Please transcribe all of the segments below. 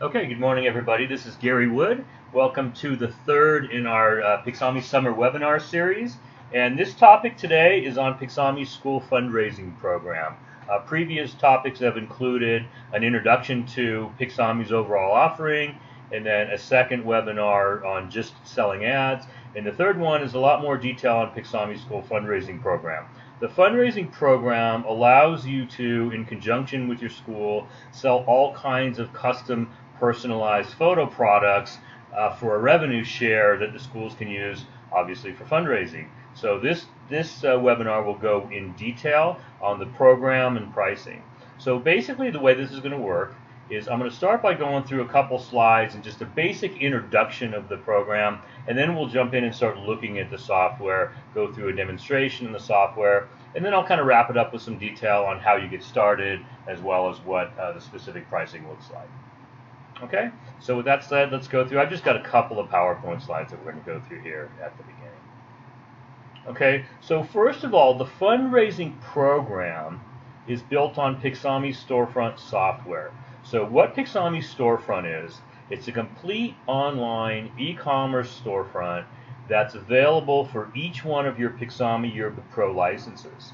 Okay, good morning everybody. This is Gary Wood. Welcome to the third in our Pixami Summer Webinar Series. And this topic today is on Pixami's school fundraising program. Previous topics have included an introduction to Pixami's overall offering, and then a second webinar on just selling ads. And the third one is a lot more detail on Pixami's school fundraising program. The fundraising program allows you to, in conjunction with your school, sell all kinds of custom personalized photo products for a revenue share that the schools can use, obviously, for fundraising. So this webinar will go in detail on the program and pricing. So basically the way this is going to work is I'm going to start by going through a couple slides and just a basic introduction of the program, and then we'll jump in and start looking at the software, go through a demonstration in the software, and then I'll kind of wrap it up with some detail on how you get started as well as what the specific pricing looks like. Okay, so with that said, let's go through. I've just got a couple of PowerPoint slides that we're going to go through here at the beginning. Okay, so first of all, the fundraising program is built on Pixami Storefront software. So what Pixami Storefront is, it's a complete online e-commerce storefront that's available for each one of your Pixami Yearbook Pro licenses.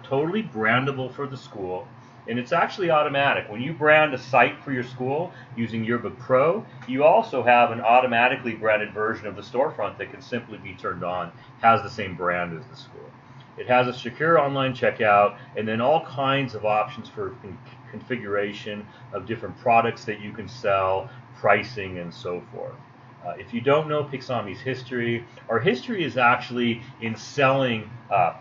Totally brandable for the school. And it's actually automatic. When you brand a site for your school using Yearbook Pro, you also have an automatically branded version of the storefront that can simply be turned on, has the same brand as the school. It has a secure online checkout and then all kinds of options for configuration of different products that you can sell, pricing, and so forth. If you don't know Pixami's history, our history is actually in selling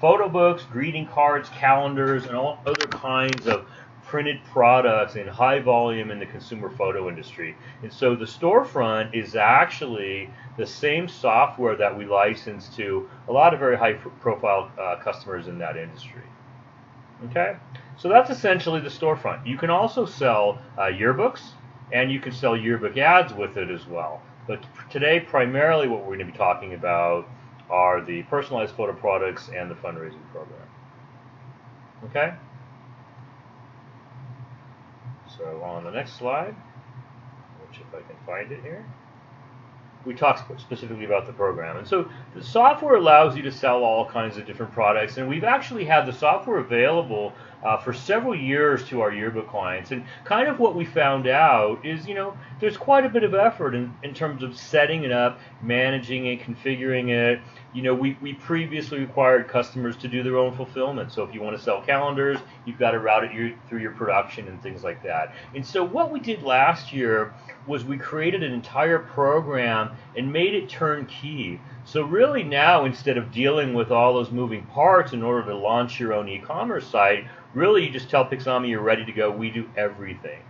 photo books, greeting cards, calendars, and all other kinds of printed products in high volume in the consumer photo industry. And so the storefront is actually the same software that we license to a lot of very high profile customers in that industry. Okay, so that's essentially the storefront. You can also sell yearbooks, and you can sell yearbook ads with it as well. But today, primarily what we're going to be talking about are the personalized photo products and the fundraising program. Okay? So on the next slide, which if I can find it here, we talk specifically about the program. And so the software allows you to sell all kinds of different products, and we've actually had the software available for several years to our yearbook clients. And kind of what we found out is, there's quite a bit of effort in terms of setting it up, managing it, configuring it. We previously required customers to do their own fulfillment. So if you want to sell calendars, you've got to route it through your production and things like that. And so what we did last year was we created an entire program and made it turnkey. So really now, instead of dealing with all those moving parts in order to launch your own e-commerce site, really you just tell Pixami you're ready to go. We do everything.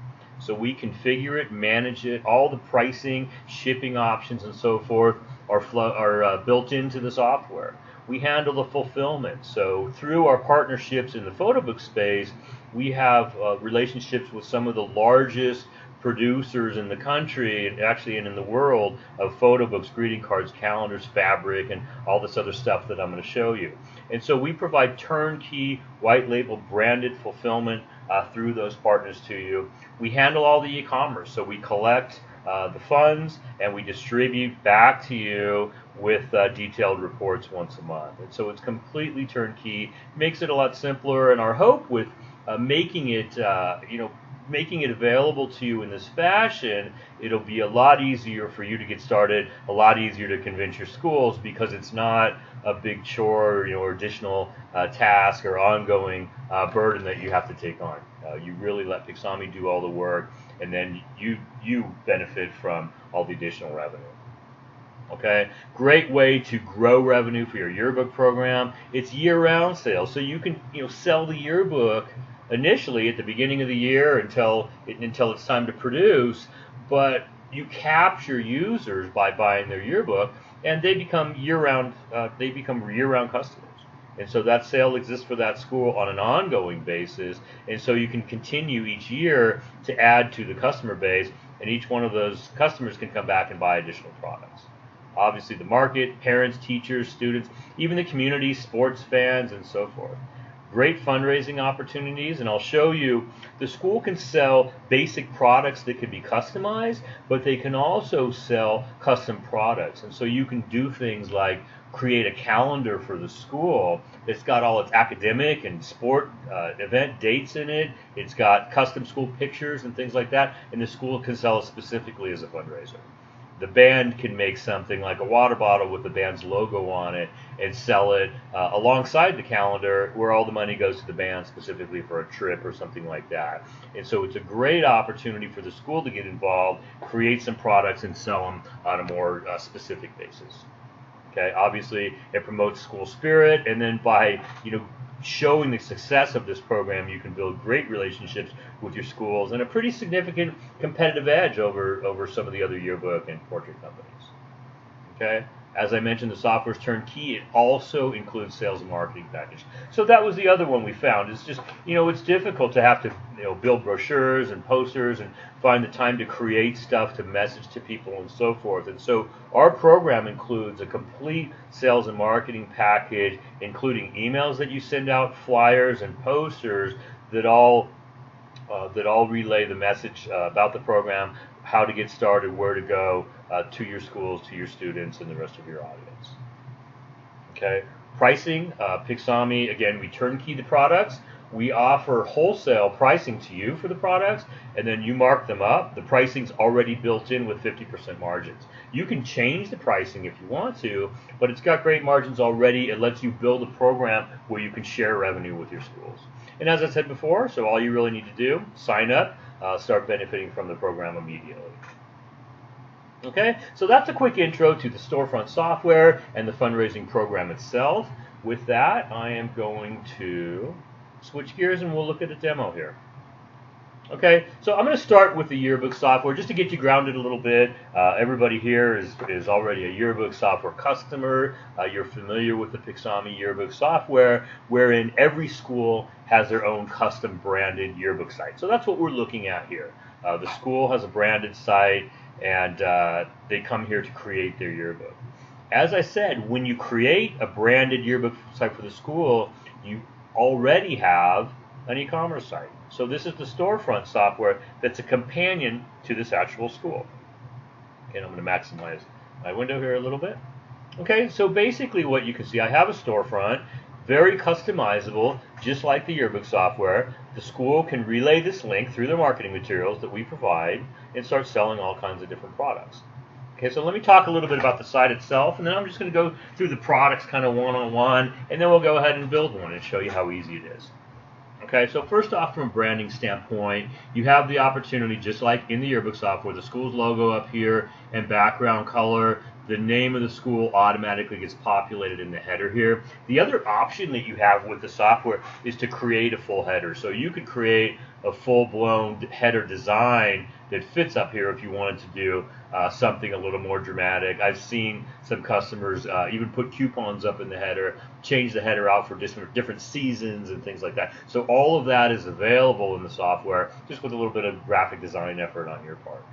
So we configure it, manage it, all the pricing, shipping options, and so forth are built into the software. We handle the fulfillment. So through our partnerships in the photo book space, we have relationships with some of the largest producers in the country and actually in the world of photo books, greeting cards, calendars, fabric, and all this other stuff that I'm going to show you. And so we provide turnkey, white label, branded fulfillment through those partners to you. We handle all the e-commerce, so we collect the funds and we distribute back to you with detailed reports once a month. And so it's completely turnkey, makes it a lot simpler. And our hope with making it available to you in this fashion, it'll be a lot easier for you to get started, a lot easier to convince your schools, because it's not a big chore, or additional task or ongoing burden that you have to take on. You really let Pixami do all the work, and then you benefit from all the additional revenue. Okay, great way to grow revenue for your yearbook program. It's year-round sales, so you can sell the yearbook initially at the beginning of the year until it's time to produce, but you capture users by buying their yearbook, and they become year-round customers. And so that sale exists for that school on an ongoing basis, and so you can continue each year to add to the customer base, and each one of those customers can come back and buy additional products. Obviously the market, parents, teachers, students, even the community, sports fans, and so forth. great fundraising opportunities, and I'll show you the school can sell basic products that can be customized, but they can also sell custom products. And so you can do things like create a calendar for the school that's got all its academic and sport event dates in it. It's got custom school pictures and things like that, and the school can sell it specifically as a fundraiser. The band can make something like a water bottle with the band's logo on it and sell it alongside the calendar, where all the money goes to the band specifically for a trip or something like that. And so it's a great opportunity for the school to get involved, create some products, and sell them on a more specific basis. Okay, obviously it promotes school spirit, and then by showing the success of this program, you can build great relationships with your schools and a pretty significant competitive edge over some of the other yearbook and portrait companies. Okay, as I mentioned, the software is turnkey. It also includes sales and marketing package. So that was the other one we found. It's just it's difficult to have to build brochures and posters and find the time to create stuff to message to people and so forth. And so our program includes a complete sales and marketing package, including emails that you send out, flyers, and posters that all relay the message about the program, how to get started, where to go to your schools, to your students, and the rest of your audience. Okay, pricing, Pixami, again, we turnkey the products. We offer wholesale pricing to you for the products, and then you mark them up. The pricing's already built in with 50% margins. You can change the pricing if you want to, but it's got great margins already. It lets you build a program where you can share revenue with your schools. And as I said before, so all you really need to do, sign up, start benefiting from the program immediately. Okay, so that's a quick intro to the Storefront software and the fundraising program itself. With that, I am going to switch gears and we'll look at a demo here. Okay, so I'm going to start with the Yearbook software just to get you grounded a little bit. Everybody here is already a Yearbook software customer. You're familiar with the Pixami Yearbook software, wherein every school has their own custom branded yearbook site. So that's what we're looking at here. The school has a branded site, and they come here to create their yearbook. As I said, when you create a branded yearbook site for the school, you already have an e-commerce site. So this is the Storefront software that's a companion to this actual school. Okay, I'm going to maximize my window here a little bit. Okay, so basically what you can see, I have a storefront, very customizable, just like the yearbook software. The school can relay this link through their marketing materials that we provide and start selling all kinds of different products. Okay, so let me talk a little bit about the site itself, and then I'm just going to go through the products kind of one-on-one, and then we'll go ahead and build one and show you how easy it is. Okay, so first off, from a branding standpoint, you have the opportunity, just like in the yearbook software, the school's logo up here and background color. The name of the school automatically gets populated in the header here. The other option that you have with the software is to create a full header. So you could create a full-blown header design that fits up here if you wanted to do something a little more dramatic. I've seen some customers even put coupons up in the header, change the header out for different seasons and things like that. So all of that is available in the software, just with a little bit of graphic design effort on your part.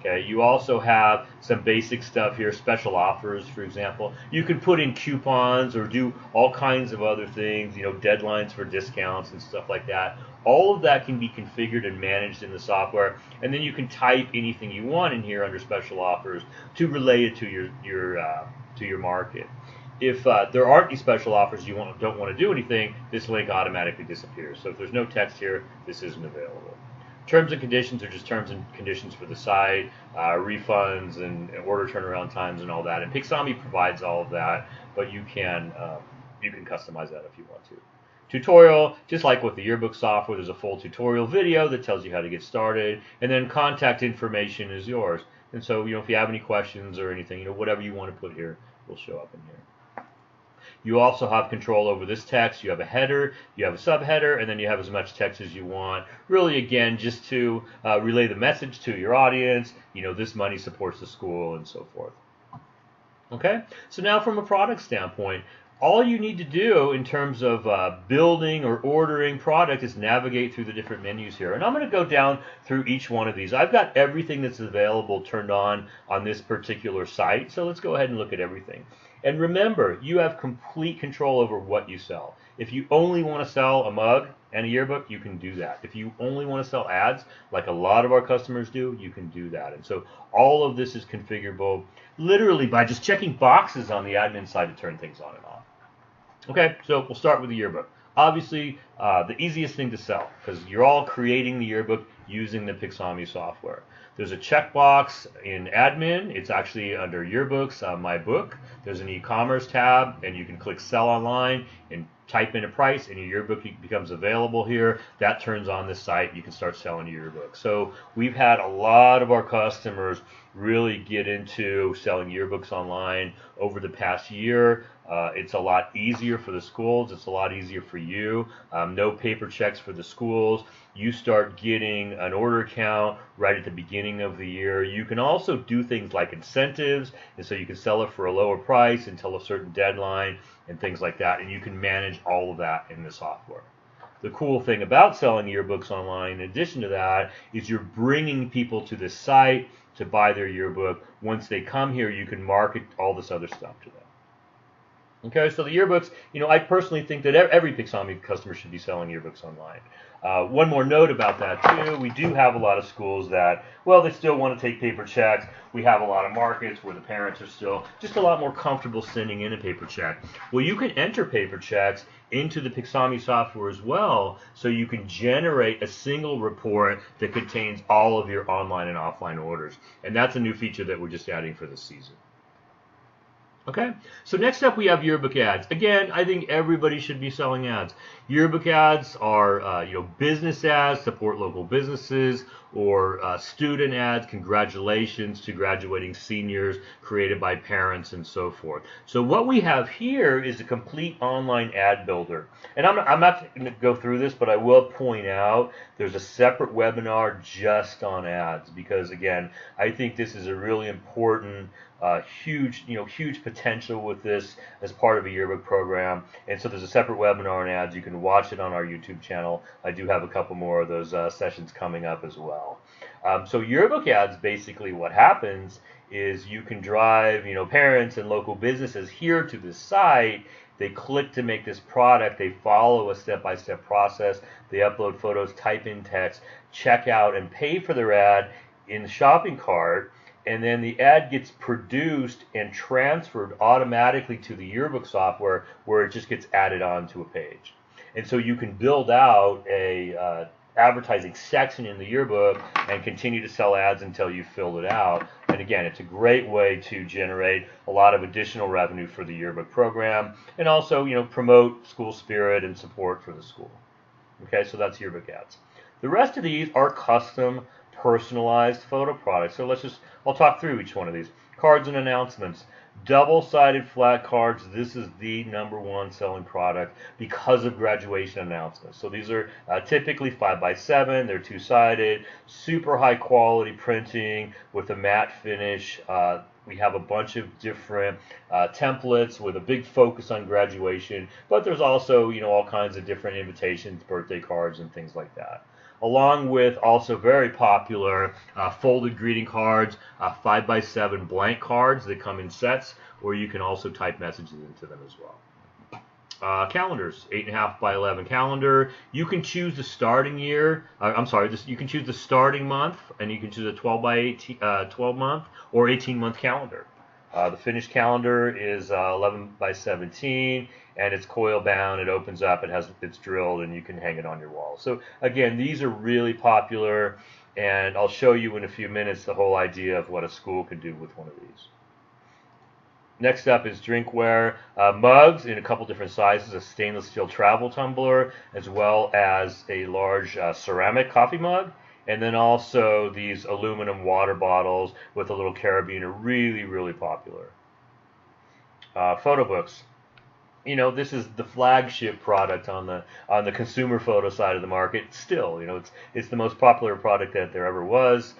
Okay, you also have some basic stuff here, special offers, for example. You can put in coupons or do all kinds of other things, deadlines for discounts and stuff like that. All of that can be configured and managed in the software, and then you can type anything you want in here under special offers to relate it to your market. If there aren't any special offers, you don't want to do anything, this link automatically disappears. So if there's no text here, this isn't available. Terms and conditions are just terms and conditions for the site, refunds and order turnaround times and all that. And Pixami provides all of that, but you can customize that if you want to. Tutorial, just like with the yearbook software, there's a full tutorial video that tells you how to get started, and then contact information is yours. And so, if you have any questions or anything, whatever you want to put here will show up in here. You also have control over this text. You have a header, you have a subheader, and then you have as much text as you want. Really, again, just to relay the message to your audience, this money supports the school and so forth. Okay, so now from a product standpoint, all you need to do in terms of building or ordering product is navigate through the different menus here. And I'm going to go down through each one of these. I've got everything that's available turned on this particular site, so let's go ahead and look at everything. And remember, you have complete control over what you sell. If you only want to sell a mug and a yearbook, you can do that. If you only want to sell ads, like a lot of our customers do, you can do that. And so all of this is configurable literally by just checking boxes on the admin side to turn things on and off. Okay, so we'll start with the yearbook. Obviously, the easiest thing to sell, because you're all creating the yearbook using the Pixami software. There's a checkbox in admin. It's actually under yearbooks, my book. There's an e-commerce tab, and you can click sell online and type in a price, and your yearbook becomes available here. That turns on the site. You can start selling your yearbook. So we've had a lot of our customers really get into selling yearbooks online over the past year. It's a lot easier for the schools. It's a lot easier for you. No paper checks for the schools. You start getting an order count right at the beginning of the year. You can also do things like incentives, and so you can sell it for a lower price until a certain deadline and things like that, and you can manage all of that in the software. The cool thing about selling yearbooks online, in addition to that, is you're bringing people to the site to buy their yearbook. Once they come here, you can market all this other stuff to them. Okay, so the yearbooks, I personally think that every Pixami customer should be selling yearbooks online. One more note about that too, we do have a lot of schools that, well, they still want to take paper checks. We have a lot of markets where the parents are still just a lot more comfortable sending in a paper check. Well, you can enter paper checks into the Pixami software as well, so you can generate a single report that contains all of your online and offline orders. And that's a new feature that we're just adding for this season. Okay, so next up we have yearbook ads. Again, I think everybody should be selling ads. Yearbook ads are, business ads, support local businesses, or student ads, congratulations to graduating seniors, created by parents and so forth. So what we have here is a complete online ad builder. And I'm not going to go through this, but I will point out there's a separate webinar just on ads, because again, I think this is a really important huge potential with this as part of a yearbook program. And so there's a separate webinar on ads. You can watch it on our YouTube channel. I do have a couple more of those sessions coming up as well. So yearbook ads, basically what happens is you can drive parents and local businesses here to this site. They click to make this product. They follow a step-by-step process. They upload photos, type in text, check out, and pay for their ad in the shopping cart. And then the ad gets produced and transferred automatically to the yearbook software, where it just gets added onto a page. And so you can build out a advertising section in the yearbook and continue to sell ads until you fill it out. And again, it's a great way to generate a lot of additional revenue for the yearbook program, and also promote school spirit and support for the school. Okay, so that's yearbook ads. The rest of these are custom personalized photo products. So I'll talk through each one of these. Cards and announcements. Double-sided flat cards. This is the #1 selling product because of graduation announcements. So these are typically 5x7. They're two-sided, super high quality printing with a matte finish. We have a bunch of different templates with a big focus on graduation, but there's also all kinds of different invitations, birthday cards, and things like that. Along with also very popular folded greeting cards, 5x7 blank cards that come in sets, or you can also type messages into them as well. Calendars, 8.5x11 calendar. You can choose the starting year. You can choose the starting month, and you can choose a 12 month or 18-month calendar. The finished calendar is 11x17, and it's coil bound. It opens up. It's drilled, and you can hang it on your wall. So again, these are really popular, and I'll show you in a few minutes the whole idea of what a school could do with one of these. Next up is drinkware, mugs in a couple different sizes, a stainless steel travel tumbler, as well as a large ceramic coffee mug. And then also these aluminum water bottles with a little carabiner, really, really popular. Photo books. This is the flagship product on the consumer photo side of the market. Still, it's the most popular product that there ever was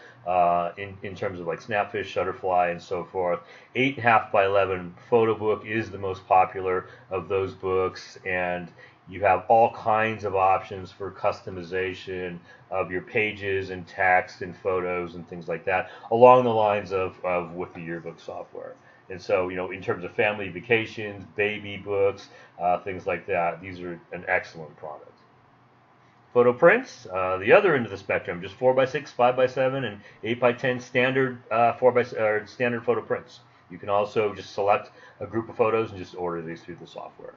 in terms of like Snapfish, Shutterfly, and so forth. 8.5x11 photo book is the most popular of those books, and you have all kinds of options for customization of your pages and text and photos and things like that, along the lines of with the yearbook software. And so, in terms of family vacations, baby books, things like that, these are an excellent product. Photo prints, the other end of the spectrum, just 4x6, 5x7, and 8x10 standard standard photo prints. You can also just select a group of photos and just order these through the software.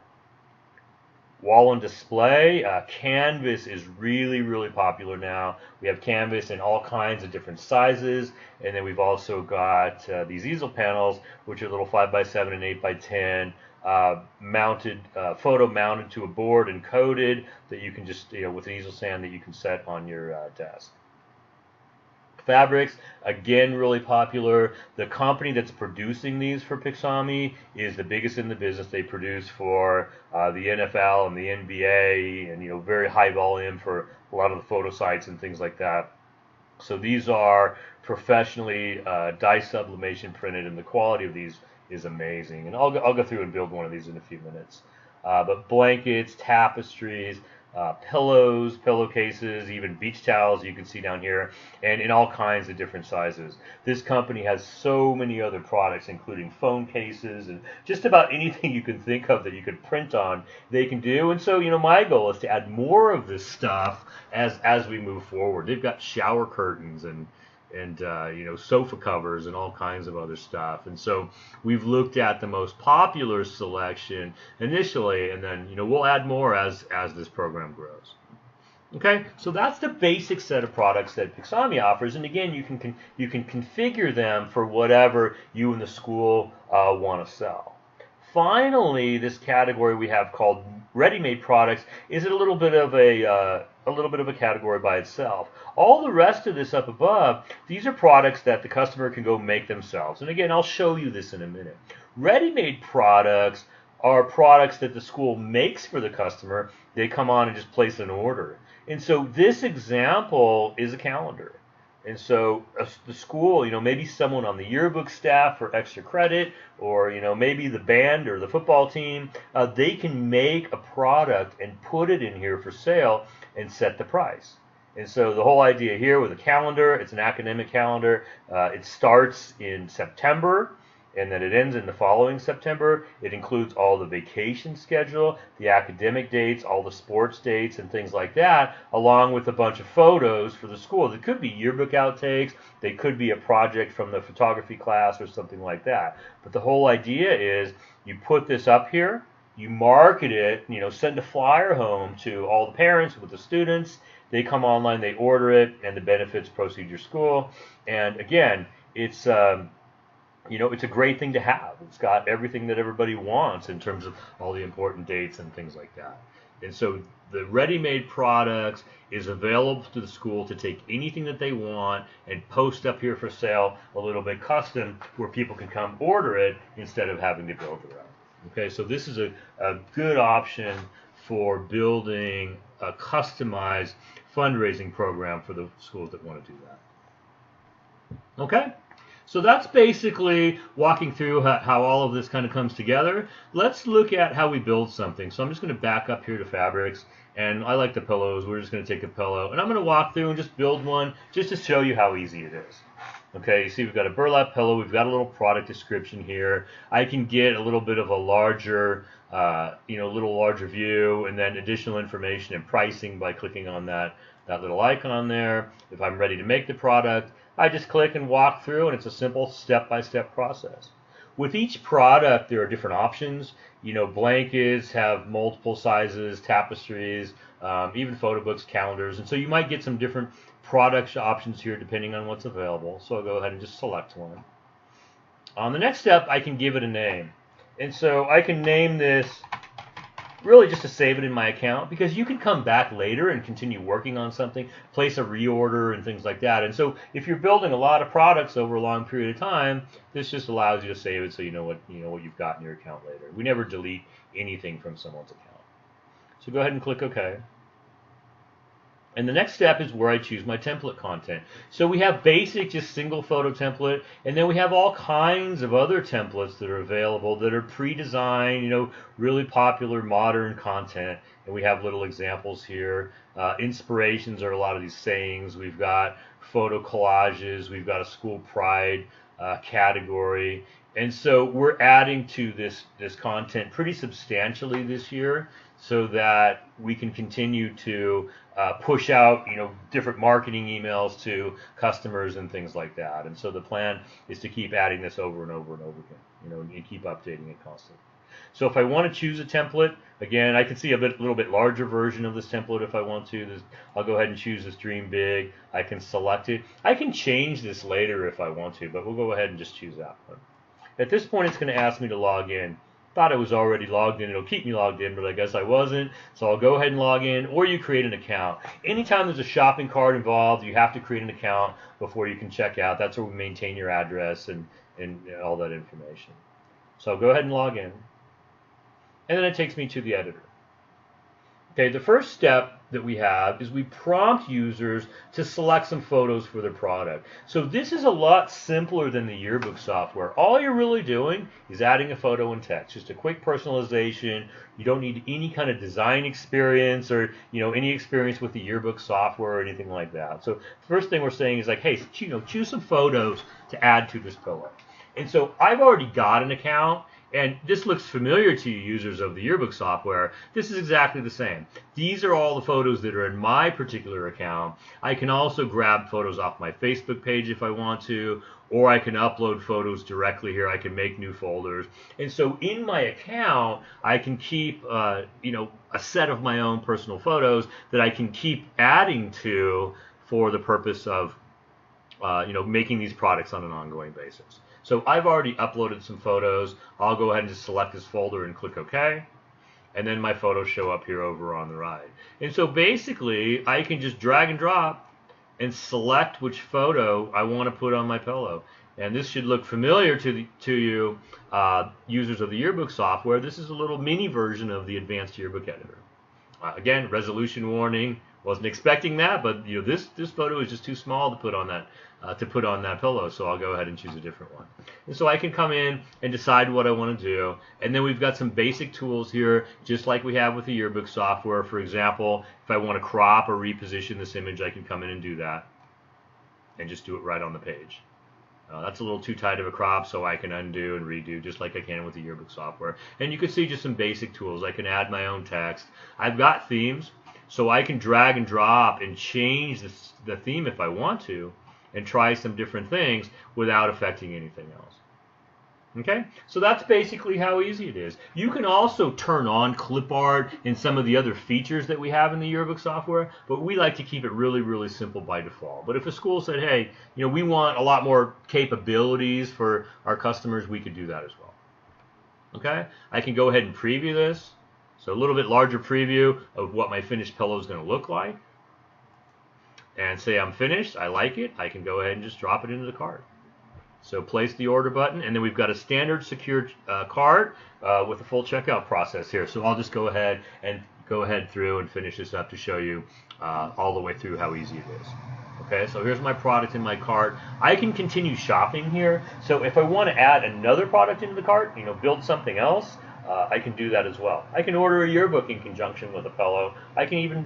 Wall and display, canvas is really, really popular now. We have canvas in all kinds of different sizes, and then we've also got these easel panels, which are little 5x7 and 8x10 mounted, photo mounted to a board and coated that you can just, with an easel stand that you can set on your desk. Fabrics, again, really popular. The company that's producing these for Pixami is the biggest in the business. They produce for the NFL and the NBA, and very high volume for a lot of the photo sites and things like that. So these are professionally dye sublimation printed, and the quality of these is amazing. And I'll go through and build one of these in a few minutes. But blankets, tapestries, pillows, pillowcases, even beach towels you can see down here, and in all kinds of different sizes. This company has so many other products, including phone cases and just about anything you can think of that you could print on, they can do. And so, my goal is to add more of this stuff as we move forward. They've got shower curtains and sofa covers and all kinds of other stuff. And so we've looked at the most popular selection initially, and then we'll add more as this program grows. Okay, so that's the basic set of products that Pixami offers, and again, you can configure them for whatever you and the school want to sell. Finally, this category we have called ready-made products is a little bit of a category by itself. All the rest of this up above, these are products that the customer can go make themselves. And again, I'll show you this in a minute. Ready-made products are products that the school makes for the customer. They come on and just place an order. And so this example is a calendar. And so the school, maybe someone on the yearbook staff for extra credit, or maybe the band or the football team, they can make a product and put it in here for sale and set the price. And so the whole idea here with a calendar, it's an academic calendar. It starts in September, and then it ends in the following September. It includes all the vacation schedule, the academic dates, all the sports dates, and things like that, along with a bunch of photos for the school. They could be yearbook outtakes. They could be a project from the photography class or something like that. But the whole idea is you put this up here, you market it, send a flyer home to all the parents with the students. They come online, they order it, and the benefits proceed to your school. And again, it's it's a great thing to have. It's got everything that everybody wants in terms of all the important dates and things like that. And so the ready-made products is available to the school to take anything that they want and post up here for sale, a little bit custom, where people can come order it instead of having to build their own. Okay, so this is a good option for building a customized fundraising program for the schools that want to do that. Okay? So that's basically walking through how all of this kind of comes together. Let's look at how we build something. So I'm just going to back up here to fabrics, and I like the pillows. We're just going to take a pillow, and I'm going to walk through and just build one just to show you how easy it is. Okay, you see we've got a burlap pillow. We've got a little product description here. I can get a little bit of a larger, little larger view, and then additional information and pricing by clicking on that little icon there. If I'm ready to make the product, I just click and walk through, and it's a simple step-by-step process. With each product, there are different options. Blankets have multiple sizes, tapestries, even photo books, calendars, and so you might get some different product options here depending on what's available. So I'll go ahead and just select one. On the next step, I can give it a name. And so I can name this really just to save it in my account, because you can come back later and continue working on something, place a reorder and things like that. And so if you're building a lot of products over a long period of time, this just allows you to save it so you know what you've got in your account later. We never delete anything from someone's account. So go ahead and click OK. And the next step is where I choose my template content. So we have basic, just single photo template, and then we have all kinds of other templates that are available that are pre-designed, really popular modern content. And we have little examples here. Inspirations are a lot of these sayings. We've got photo collages. We've got a school pride category. And so we're adding to this content pretty substantially this year, so that we can continue to push out, different marketing emails to customers and things like that. And so the plan is to keep adding this over and over and over again, and keep updating it constantly. So if I want to choose a template, again, I can see a little bit larger version of this template if I want to. I'll go ahead and choose this Dream Big. I can select it. I can change this later if I want to, but we'll go ahead and just choose that one. At this point, it's going to ask me to log in. Thought I was already logged in. It'll keep me logged in, but I guess I wasn't. So I'll go ahead and log in, or you create an account. Anytime there's a shopping cart involved, you have to create an account before you can check out. That's where we maintain your address and all that information. So I'll go ahead and log in. And then it takes me to the editor. Okay, the first step that we have is we prompt users to select some photos for their product. So this is a lot simpler than the yearbook software. All you're really doing is adding a photo and text, just a quick personalization. You don't need any kind of design experience or any experience with the yearbook software or anything like that. So the first thing we're saying is like, hey, choose some photos to add to this pillow. And so I've already got an account. And this looks familiar to you users of the yearbook software. This is exactly the same. These are all the photos that are in my particular account. I can also grab photos off my Facebook page if I want to, or I can upload photos directly here. I can make new folders. And so in my account, I can keep a set of my own personal photos that I can keep adding to for the purpose of making these products on an ongoing basis. So I've already uploaded some photos. I'll go ahead and just select this folder and click OK. And then my photos show up here over on the right. And so basically, I can just drag and drop and select which photo I want to put on my pillow. And this should look familiar to you users of the yearbook software. This is a little mini version of the advanced yearbook editor. Again, resolution warning. Wasn't expecting that, but this photo is just too small to put on that pillow, so I'll go ahead and choose a different one. And so I can come in and decide what I want to do, and then we've got some basic tools here, just like we have with the yearbook software. For example, if I want to crop or reposition this image, I can come in and do that, and just do it right on the page. That's a little too tight of a crop, so I can undo and redo just like I can with the yearbook software. And you can see just some basic tools. I can add my own text. I've got themes, so I can drag and drop and change the theme if I want to, and try some different things without affecting anything else. Okay, so that's basically how easy it is. You can also turn on clip art and some of the other features that we have in the yearbook software, but we like to keep it really, really simple by default. But if a school said, hey, we want a lot more capabilities for our customers, we could do that as well. Okay, I can go ahead and preview this. So a little bit larger preview of what my finished pillow is going to look like. And say I'm finished, I like it, I can go ahead and just drop it into the cart. So place the order button, and then we've got a standard secured cart with a full checkout process here. So I'll just go ahead through and finish this up to show you all the way through how easy it is. Okay, so here's my product in my cart. I can continue shopping here. So if I want to add another product into the cart, build something else, I can do that as well. I can order a yearbook in conjunction with a pillow. I can even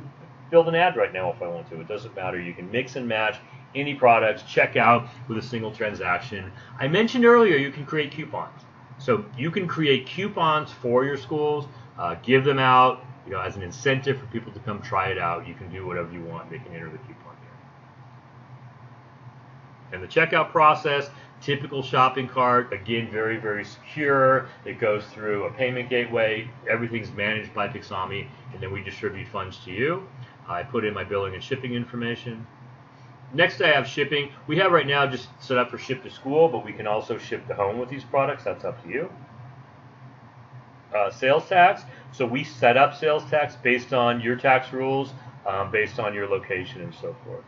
build an ad right now if I want to. It doesn't matter. You can mix and match any products, check out with a single transaction. I mentioned earlier you can create coupons. So you can create coupons for your schools, give them out as an incentive for people to come try it out. You can do whatever you want. They can enter the coupon here. And the checkout process, typical shopping cart, again, very, very secure. It goes through a payment gateway. Everything's managed by Pixami, and then we distribute funds to you. I put in my billing and shipping information. Next, I have shipping. We have right now just set up for ship to school, but we can also ship to home with these products. That's up to you. Sales tax. So we set up sales tax based on your tax rules, based on your location and so forth.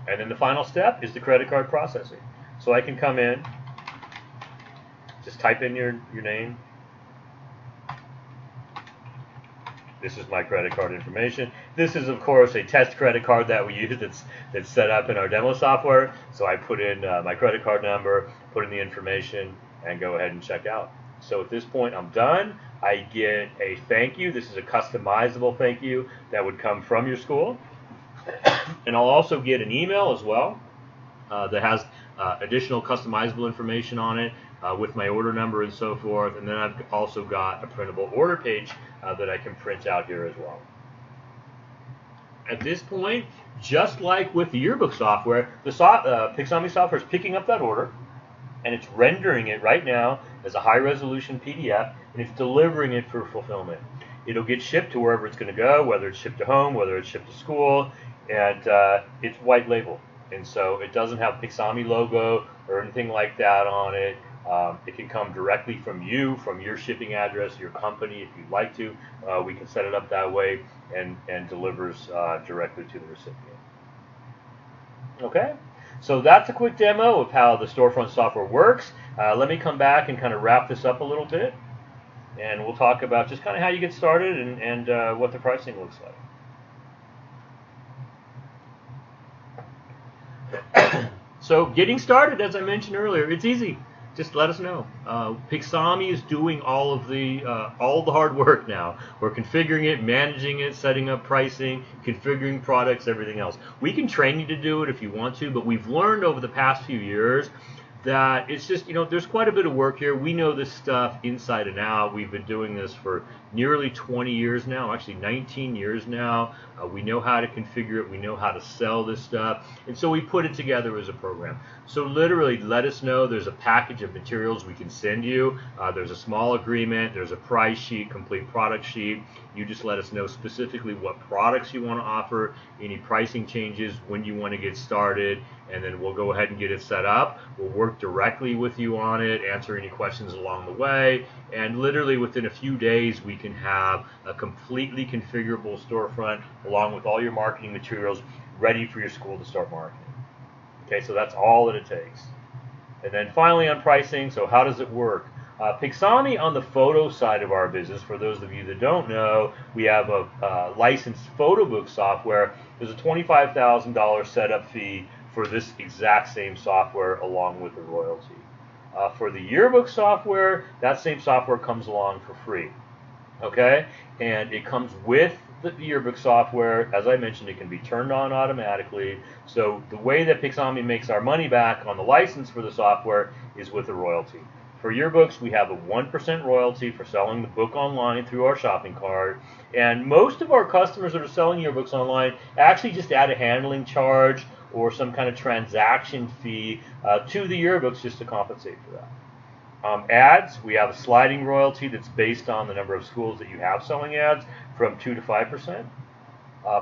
And then the final step is the credit card processing. So I can come in, just type in your name. This is my credit card information. This is, of course, a test credit card that we use that's set up in our demo software. So I put in my credit card number, put in the information, and go ahead and check out. So at this point, I'm done. I get a thank you. This is a customizable thank you that would come from your school. And I'll also get an email as well that has additional customizable information on it with my order number and so forth. And then I've also got a printable order page that I can print out here as well. At this point, just like with the yearbook software, the Pixami software is picking up that order, and it's rendering it right now as a high-resolution PDF, and it's delivering it for fulfillment. It'll get shipped to wherever it's going to go, whether it's shipped to home, whether it's shipped to school, and it's white label. And so it doesn't have Pixami logo or anything like that on it. It can come directly from you, from your shipping address, your company, if you'd like to. We can set it up that way and delivers directly to the recipient. Okay, so that's a quick demo of how the Storefront software works. Let me come back and kind of wrap this up a little bit, and we'll talk about just kind of how you get started and what the pricing looks like. So getting started, as I mentioned earlier, it's easy. Just let us know. Pixami is doing all the hard work now. We're configuring it, managing it, setting up pricing, configuring products, everything else. We can train you to do it if you want to, but we've learned over the past few years that it's just, there's quite a bit of work here. We know this stuff inside and out. We've been doing this for nearly 20 years now, actually 19 years now. We know how to configure it. We know how to sell this stuff. And so we put it together as a program. So literally, let us know. There's a package of materials we can send you. There's a small agreement. There's a price sheet, complete product sheet. You just let us know specifically what products you want to offer, any pricing changes, when you want to get started, and then we'll go ahead and get it set up. We'll work directly with you on it, answer any questions along the way, and literally within a few days we can have a completely configurable storefront along with all your marketing materials ready for your school to start marketing. Okay, so that's all that it takes. And then finally on pricing, so how does it work? Pixami on the photo side of our business, for those of you that don't know, we have a licensed photo book software. There's a $25,000 setup fee for this exact same software along with the royalty. For the yearbook software, that same software comes along for free. Okay, and it comes with the yearbook software. As I mentioned, it can be turned on automatically. So the way that Pixami makes our money back on the license for the software is with a royalty. For yearbooks, we have a 1% royalty for selling the book online through our shopping cart. And most of our customers that are selling yearbooks online actually just add a handling charge or some kind of transaction fee to the yearbooks just to compensate for that. Ads, we have a sliding royalty that's based on the number of schools that you have selling ads from 2 to 5%.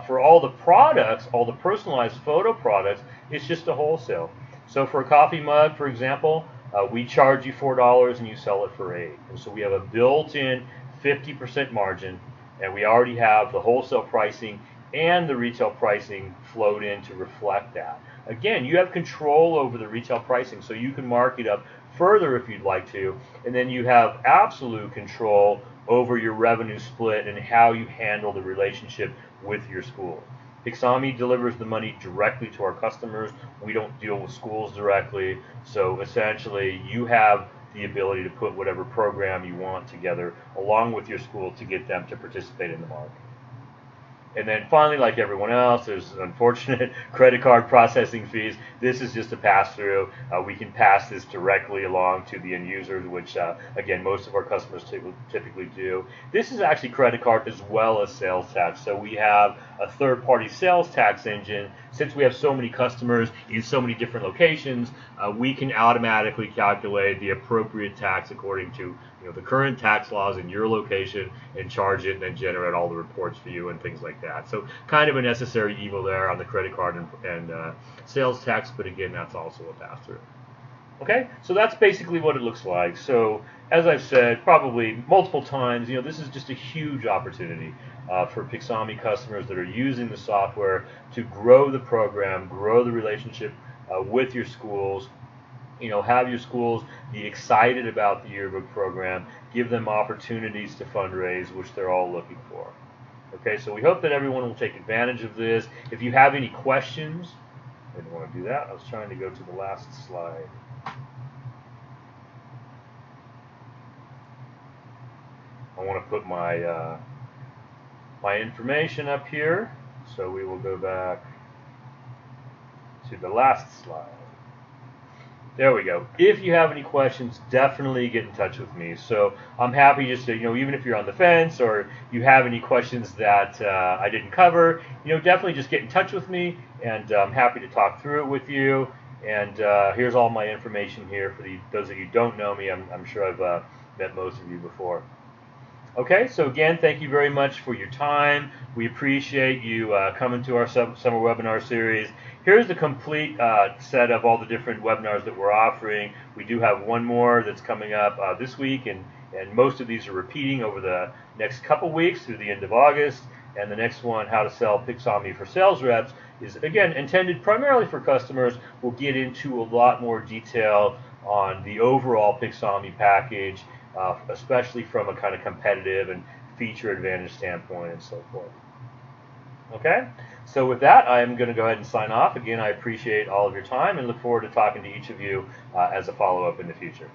For all the products, all the personalized photo products, it's just a wholesale. So for a coffee mug, for example, we charge you $4 and you sell it for $8. And so we have a built-in 50% margin, and we already have the wholesale pricing and the retail pricing flowed in to reflect that. Again, you have control over the retail pricing, so you can mark it up further if you'd like to, and then you have absolute control over your revenue split and how you handle the relationship with your school. Pixami delivers the money directly to our customers. We don't deal with schools directly, so essentially you have the ability to put whatever program you want together along with your school to get them to participate in the market. And then finally, like everyone else, there's unfortunate credit card processing fees. This is just a pass-through. We can pass this directly along to the end users, which, again, most of our customers typically do. This is actually credit card as well as sales tax. So we have a third-party sales tax engine. Since we have so many customers in so many different locations, we can automatically calculate the appropriate tax according to the current tax laws in your location and charge it and then generate all the reports for you and things like that. So kind of a necessary evil there on the credit card and sales tax, but again, that's also a pass-through. Okay, so that's basically what it looks like. So as I've said probably multiple times, this is just a huge opportunity for Pixami customers that are using the software to grow the program, grow the relationship with your schools. Have your schools be excited about the yearbook program, give them opportunities to fundraise, which they're all looking for. Okay, so we hope that everyone will take advantage of this. If you have any questions, I didn't want to do that. I was trying to go to the last slide. I want to put my my information up here, so we will go back to the last slide. There we go. If you have any questions, definitely get in touch with me. So I'm happy just to, even if you're on the fence or you have any questions that I didn't cover, definitely just get in touch with me, and I'm happy to talk through it with you. And here's all my information here for those of you who don't know me. I'm sure I've met most of you before. Okay, so again, thank you very much for your time. We appreciate you coming to our summer webinar series. Here's the complete set of all the different webinars that we're offering. We do have one more that's coming up this week, and most of these are repeating over the next couple weeks through the end of August. And the next one, How to Sell Pixami for Sales Reps, is again intended primarily for customers. We'll get into a lot more detail on the overall Pixami package, especially from a kind of competitive and feature advantage standpoint and so forth. Okay, so with that, I'm going to go ahead and sign off. Again, I appreciate all of your time and look forward to talking to each of you as a follow-up in the future.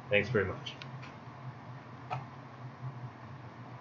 Thanks very much.